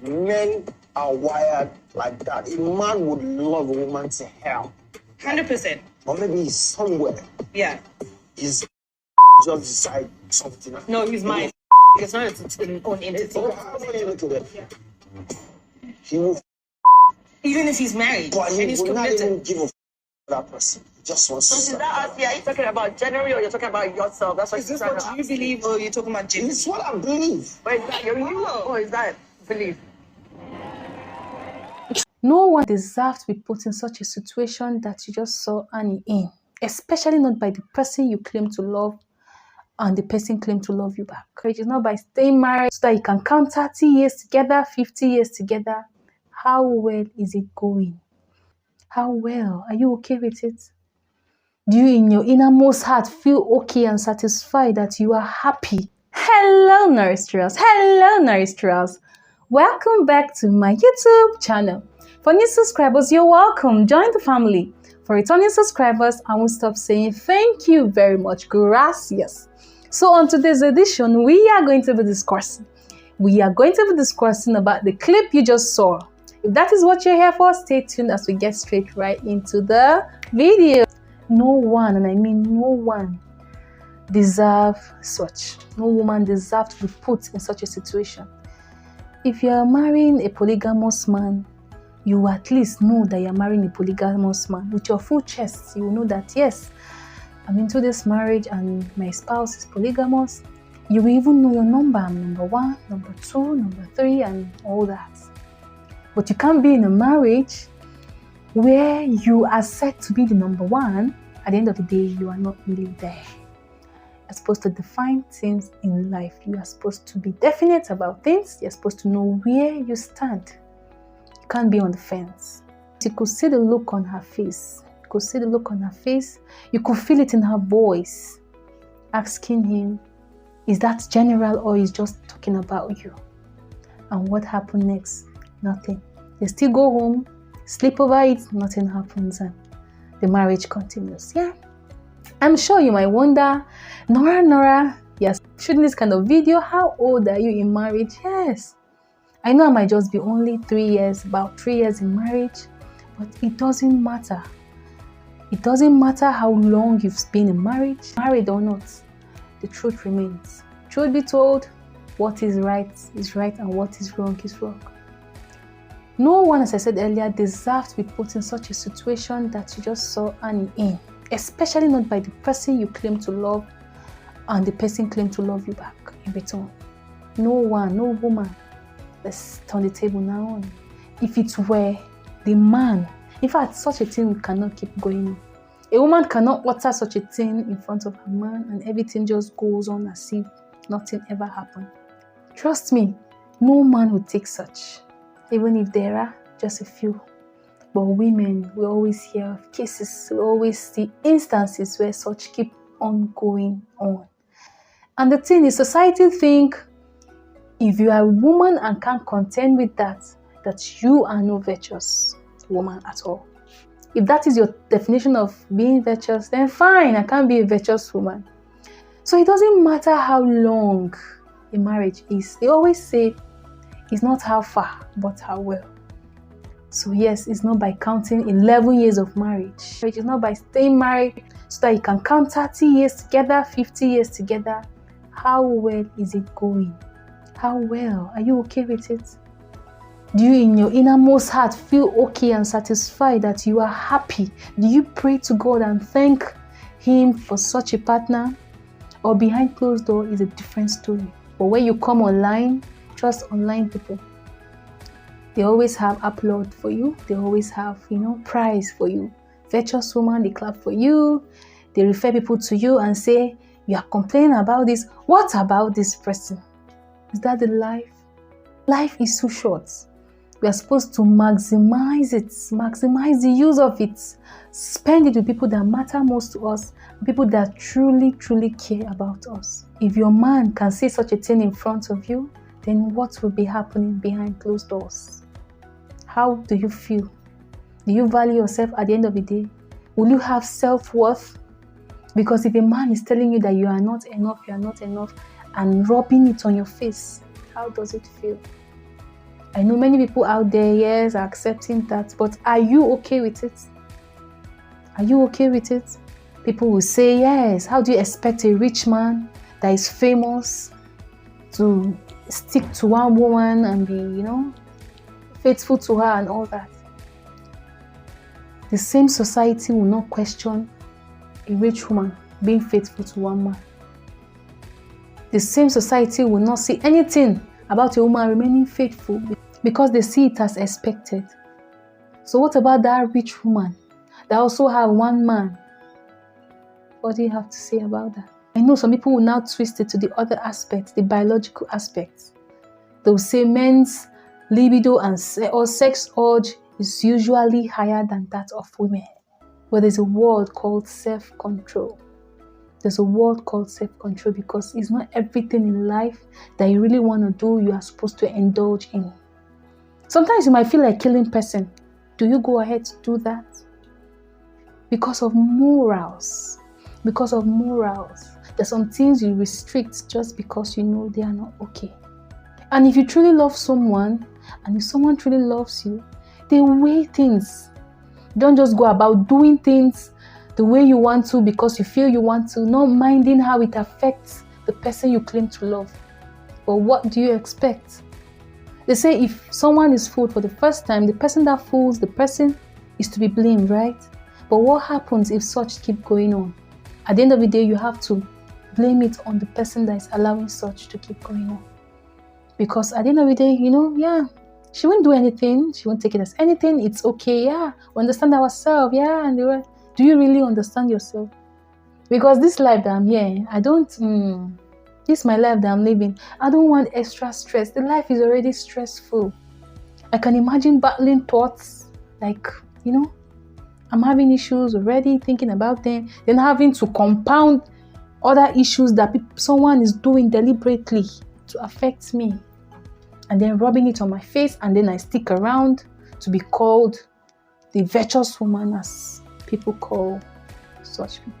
Men are wired like that. A man would love a woman to hell. 100%. Or maybe he's somewhere. Yeah. He's just decide something. No, he's mine. It's not its own entity. Oh, how do you look at it? Yeah. He will even if he's married. but he and he's will not committed. even give a that person. He just wants So to is that us? Yeah, you're talking about generally or you're talking about yourself? That's what. Is this what you believe or you're talking about Jim? It's what I believe. Or is that your you or is that belief? No one deserves to be put in such a situation that you just saw Annie in, especially not by the person you claim to love and the person claim to love you back. It is not by staying married so that you can count 30 years together, 50 years together. How well is it going? How well? Are you okay with it? Do you in your innermost heart feel okay and satisfied that you are happy? Hello, Nursestress. Hello, Nursestress. Welcome back to my YouTube channel. For new subscribers, you're welcome. Join the family. For returning subscribers, I won't stop saying thank you very much. Gracias. So on today's edition, we are going to be discussing about the clip you just saw. If that is what you're here for, stay tuned as we get straight right into the video. No one, and I mean no one, deserve such. No woman deserves to be put in such a situation. If you are marrying a polygamous man, you at least know that you're marrying a polygamous man. With your full chest, you will know that, yes, I'm into this marriage and my spouse is polygamous. You will even know your number. I'm number 1, number 2, number 3, and all that. But you can't be in a marriage where you are said to be the number 1. At the end of the day, you are not really there. You're supposed to define things in life. You are supposed to be definite about things. You're supposed to know where you stand. You can't be on the fence. You could see the look on her face. You could see the look on her face. You could feel it in her voice. Asking him, is that general or is just talking about you? And what happened next? Nothing. They still go home, sleep over it, nothing happens, and the marriage continues. Yeah. I'm sure you might wonder, Nora, yes, shooting this kind of video, how old are you in marriage? Yes. I know I might just be only 3 years, about 3 years in marriage, but it doesn't matter. It doesn't matter how long you've been in marriage, married or not. The truth remains. Truth be told, what is right and what is wrong is wrong. No one, as I said earlier, deserves to be put in such a situation that you just saw Annie in, especially not by the person you claim to love and the person claim to love you back in return. No one, no woman. Let's turn the table now. If it were the man, in fact, such a thing cannot keep going on. A woman cannot utter such a thing in front of her man and everything just goes on as if nothing ever happened. Trust me, no man would take such, even if there are just a few. But women, we always hear of cases, we always see instances where such keep on going on. And the thing is, society think if you are a woman and can't contend with that you are no virtuous woman at all. If that is your definition of being virtuous, then fine, I can't be a virtuous woman. So it doesn't matter how long a marriage is. They always say it's not how far, but how well. So yes, it's not by counting 11 years of marriage. It's not by staying married so that you can count 30 years together, 50 years together. How well is it going? How well? Are you okay with it? Do you in your innermost heart feel okay and satisfied that you are happy? Do you pray to God and thank Him for such a partner? Or behind closed door is a different story. But when you come online, trust online people. They always have applaud for you. They always have, prize for you. Virtuous woman, they clap for you. They refer people to you and say, you are complaining about this. What about this person? Is that the life? Life is too short. We are supposed to maximize it, maximize the use of it, spend it with people that matter most to us, people that truly, truly care about us. If your man can say such a thing in front of you, then what will be happening behind closed doors? How do you feel? Do you value yourself at the end of the day? Will you have self-worth? Because if a man is telling you that you are not enough, and rubbing it on your face, how does it feel? I know many people out there, yes, are accepting that, but are you okay with it? Are you okay with it? People will say, yes, how do you expect a rich man that is famous to stick to one woman and be, faithful to her and all that? The same society will not question a rich woman being faithful to one man. The same society will not see anything about a woman remaining faithful because they see it as expected. So what about that rich woman that also have one man? What do you have to say about that? I know some people will now twist it to the other aspect, the biological aspect. They will say men's libido or sex urge is usually higher than that of women. But there's a word called self-control. There's a word called self-control because it's not everything in life that you really want to do, you are supposed to indulge in. Sometimes you might feel like killing a person. Do you go ahead to do that? Because of morals. Because of morals. There's some things you restrict just because you know they are not okay. And if you truly love someone, and if someone truly loves you, they weigh things. Don't just go about doing things the way you want to because you feel you want to, not minding how it affects the person you claim to love. But what do you expect? They say if someone is fooled for the first time, the person that fools the person is to be blamed, right? But what happens if such keep going on? At the end of the day, you have to blame it on the person that is allowing such to keep going on. Because at the end of the day, she won't do anything. She won't take it as anything. It's okay. Yeah, we understand ourselves. Yeah, and do you really understand yourself? Because this life that I'm here, this is my life that I'm living. I don't want extra stress. The life is already stressful. I can imagine battling thoughts like, I'm having issues already, thinking about them, then having to compound other issues that someone is doing deliberately to affect me. And then rubbing it on my face, and then I stick around to be called the virtuous woman, as people call such people.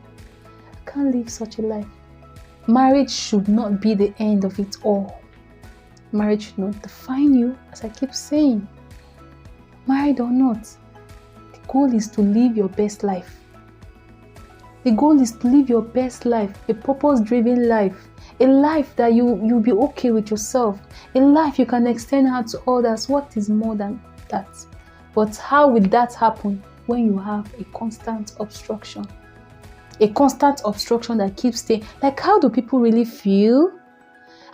I can't live such a life. Marriage should not be the end of it all. Marriage should not define you, as I keep saying. Married or not, the goal is to live your best life. The goal is to live your best life, a purpose-driven life. A life that you'll be okay with yourself. A life you can extend out to others. What is more than that? But how will that happen when you have a constant obstruction? A constant obstruction that keeps staying. Like, how do people really feel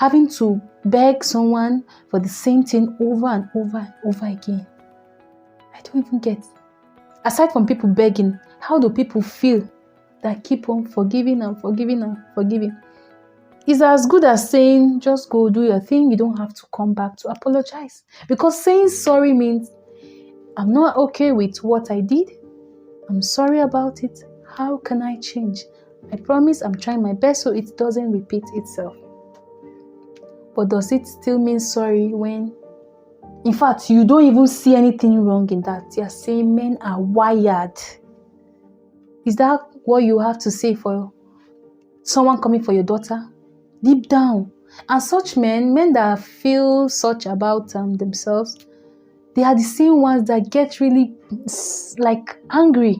having to beg someone for the same thing over and over and over again? I don't even get. Aside from people begging, how do people feel that keep on forgiving and forgiving and forgiving? It's as good as saying, just go do your thing. You don't have to come back to apologize. Because saying sorry means, I'm not okay with what I did. I'm sorry about it. How can I change? I promise I'm trying my best so it doesn't repeat itself. But does it still mean sorry when, in fact, you don't even see anything wrong in that? You're saying men are wired. Is that what you have to say for someone coming for your daughter? Deep down. And such men that feel such about themselves, they are the same ones that get really angry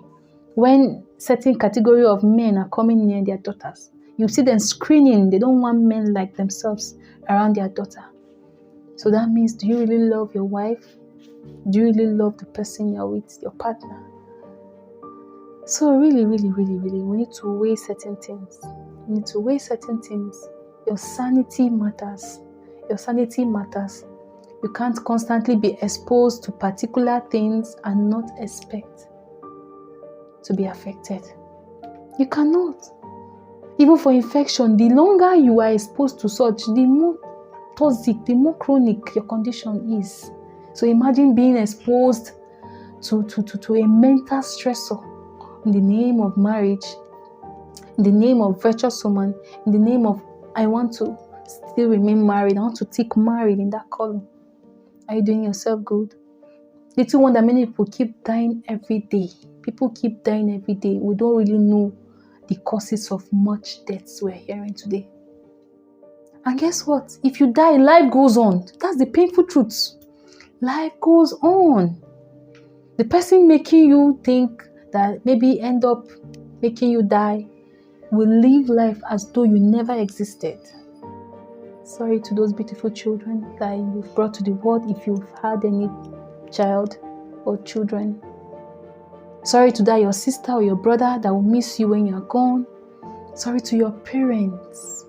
when certain category of men are coming near their daughters. You see them screening. They don't want men like themselves around their daughter. So that means, do you really love your wife? Do you really love the person you're with, your partner? So really, really, really, really, we need to weigh certain things. We need to weigh certain things. Your sanity matters. Your sanity matters. You can't constantly be exposed to particular things and not expect to be affected. You cannot. Even for infection, the longer you are exposed to such, the more toxic, the more chronic your condition is. So imagine being exposed to a mental stressor in the name of marriage, in the name of virtuous woman, in the name of I want to still remain married. I want to tick married in that column. Are you doing yourself good? Little wonder many people keep dying every day. People keep dying every day. We don't really know the causes of much deaths we're hearing today. And guess what? If you die, life goes on. That's the painful truth. Life goes on. The person making you think that maybe end up making you die will live life as though you never existed. Sorry to those beautiful children that you've brought to the world if you've had any child or children. Sorry to that your sister or your brother that will miss you when you're gone. Sorry to your parents.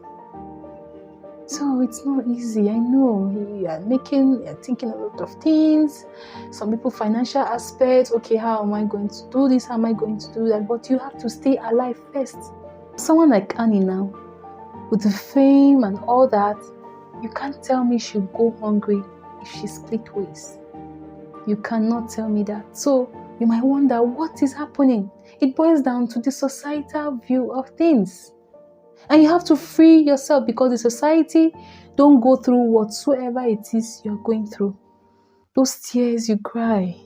So it's not easy. I know you're thinking a lot of things. Some people financial aspects. Okay, how am I going to do this? How am I going to do that? But you have to stay alive first. Someone like Annie now, with the fame and all that, you can't tell me she'll go hungry if she split ways. You cannot tell me that. So you might wonder what is happening. It boils down to the societal view of things. And you have to free yourself because the society don't go through whatsoever it is you're going through. Those tears you cry,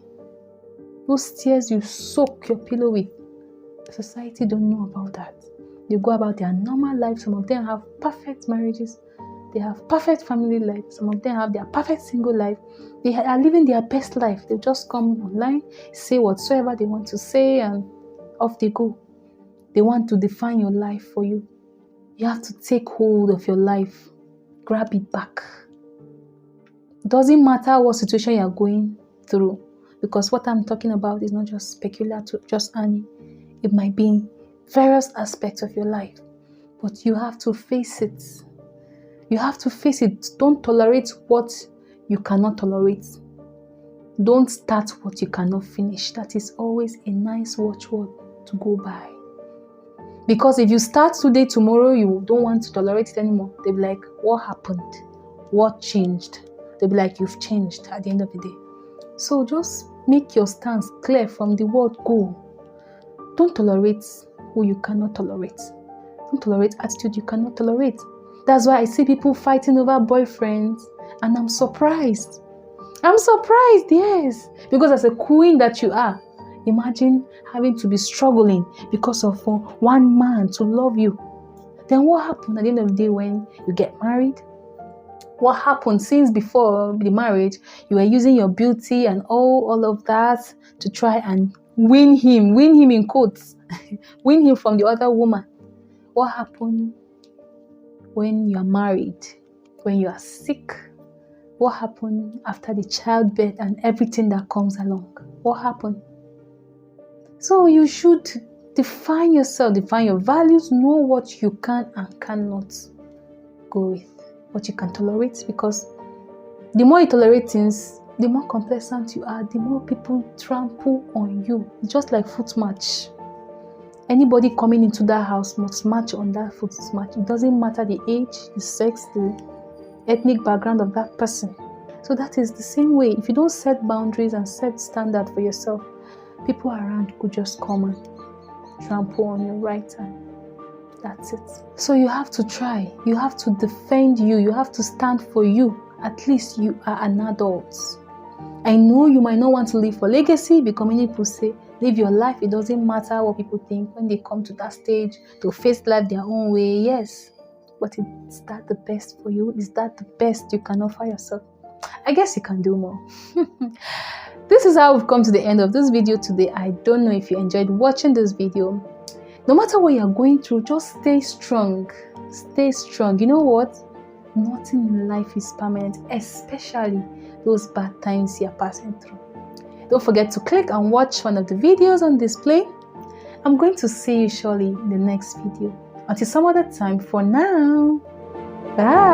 those tears you soak your pillow with, the society don't know about that. They go about their normal life. Some of them have perfect marriages. They have perfect family life. Some of them have their perfect single life. They are living their best life. They just come online, say whatsoever they want to say, and off they go. They want to define your life for you. You have to take hold of your life. Grab it back. It doesn't matter what situation you are going through, because what I'm talking about is not just peculiar to just Annie. It might be in various aspects of your life, but you have to face it. You have to face it. Don't tolerate what you cannot tolerate. Don't start what you cannot finish. That is always a nice watchword to go by. Because if you start today, tomorrow you don't want to tolerate it anymore. They'll be like, what happened? What changed? They'll be like, you've changed at the end of the day. So just make your stance clear from the word go. Don't tolerate who you cannot tolerate. Don't tolerate attitude you cannot tolerate. That's why I see people fighting over boyfriends, and I'm surprised. I'm surprised, yes. Because as a queen that you are, imagine having to be struggling because of one man to love you. Then what happened at the end of the day when you get married? What happened since before the marriage? You were using your beauty and all of that to try and win him in quotes, win him from the other woman. What happened when you are married? When you are sick? What happened after the childbirth and everything that comes along? What happened? So you should define yourself, define your values, know what you can and cannot go with, what you can tolerate, because the more you tolerate things, the more complacent you are, the more people trample on you. It's just like foot march. Anybody coming into that house must march on that foot march. It doesn't matter the age, the sex, the ethnic background of that person. So that is the same way. If you don't set boundaries and set standard for yourself, people around could just come and trample on your right, and that's it. So you have to try. You have to defend you. You have to stand for you. At least you are an adult. I know you might not want to live for legacy, because many people say, live your life. It doesn't matter what people think. When they come to that stage, to face life their own way, yes. But is that the best for you? Is that the best you can offer yourself? I guess you can do more. This is how we've come to the end of this video today. I don't know if you enjoyed watching this video. No matter what you're going through, just stay strong. Stay strong. You know what? Nothing in life is permanent, especially those bad times you're passing through. Don't forget to click and watch one of the videos on display. I'm going to see you surely in the next video. Until some other time, for now, bye.